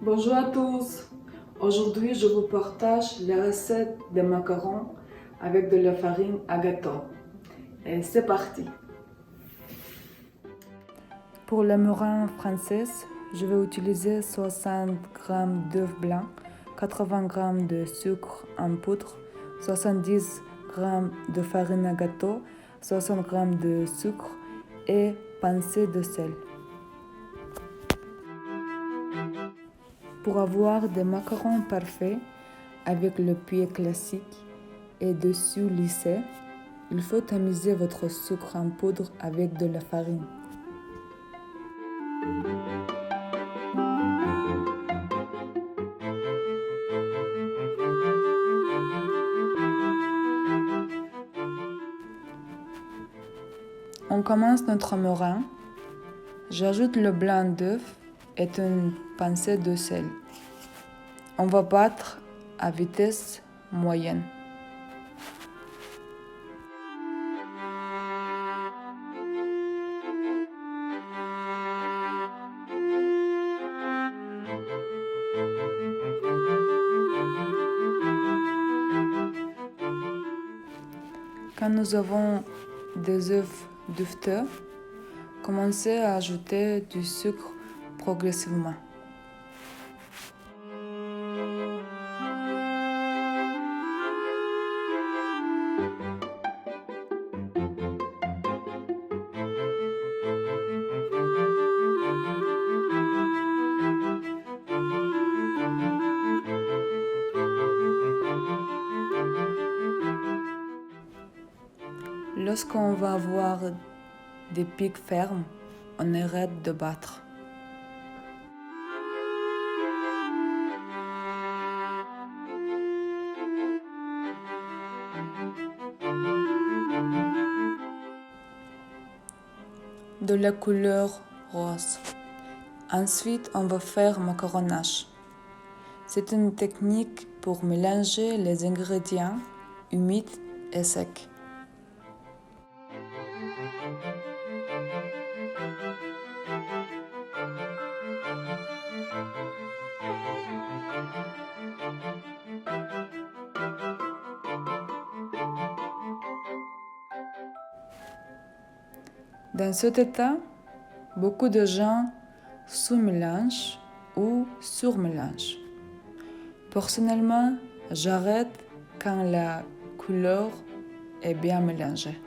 Bonjour à tous. Aujourd'hui, je vous partage la recette des macarons avec de la farine à gâteau. Et c'est parti. Pour le meringue française, je vais utiliser 60 g d'œufs blancs, 80 g de sucre en poudre, 70 g de farine à gâteau, 60 g de sucre et pincée de sel. Pour avoir des macarons parfaits avec le pied classique et dessus lissé, il faut tamiser votre sucre en poudre avec de la farine. On commence notre meringue. J'ajoute le blanc d'œuf et une pincée de sel. On va battre à vitesse moyenne. Quand nous avons des œufs duveteux, commencez à ajouter du sucre progressivement. Lorsqu'on va avoir des pics fermes, on arrête de battre. De la couleur rose. Ensuite, on va faire macaronnage. C'est une technique pour mélanger les ingrédients humides et secs. Dans cet état, beaucoup de gens sous-mélangent ou surmélangent. Personnellement, j'arrête quand la couleur est bien mélangée.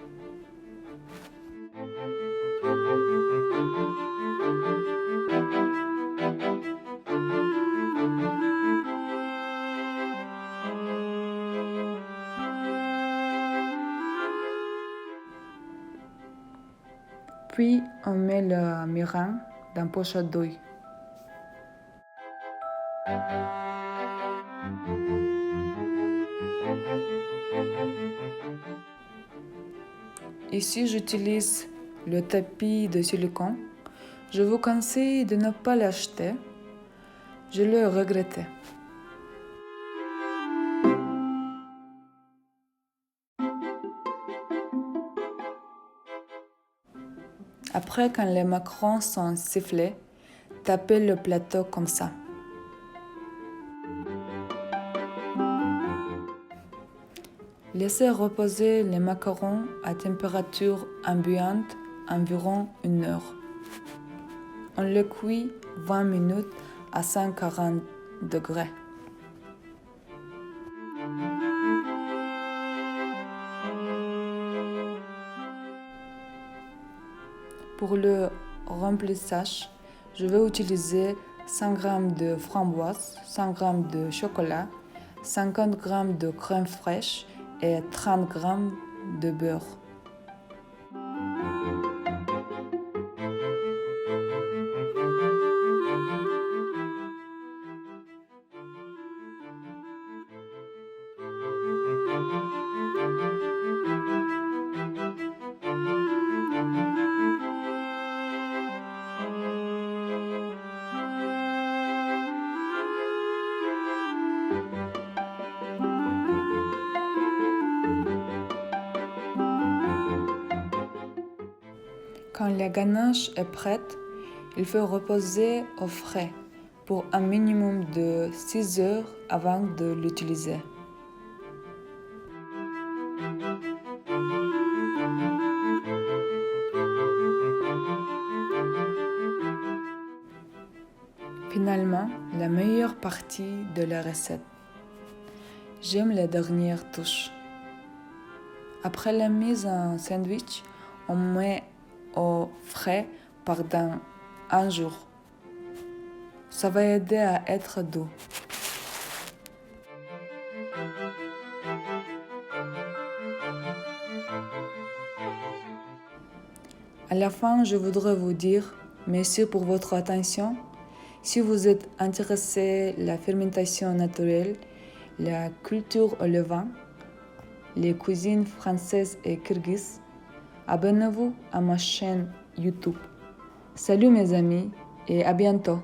Puis, on met le meringue dans poche à douille. Ici, j'utilise le tapis de silicone. Je vous conseille de ne pas l'acheter. Je l'ai regretté. Après, quand les macarons sont sifflés, tapez le plateau comme ça. Laissez reposer les macarons à température ambiante environ 1 heure. On les cuit 20 minutes à 140 degrés. Pour le remplissage, je vais utiliser 100 g de framboise, 100 g de chocolat, 50 g de crème fraîche et 30 g de beurre. Quand la ganache est prête, il faut reposer au frais pour un minimum de 6 heures avant de l'utiliser. Finalement, la meilleure partie de la recette. J'aime les dernières touches. Après la mise en sandwich, on met au frais pendant un jour. Ça va aider à être doux. À la fin, je voudrais vous dire merci pour votre attention. Si vous êtes intéressé à la fermentation naturelle, la culture au levain, les cuisines françaises et kirghizes, abonnez-vous à ma chaîne YouTube. Salut mes amis et à bientôt.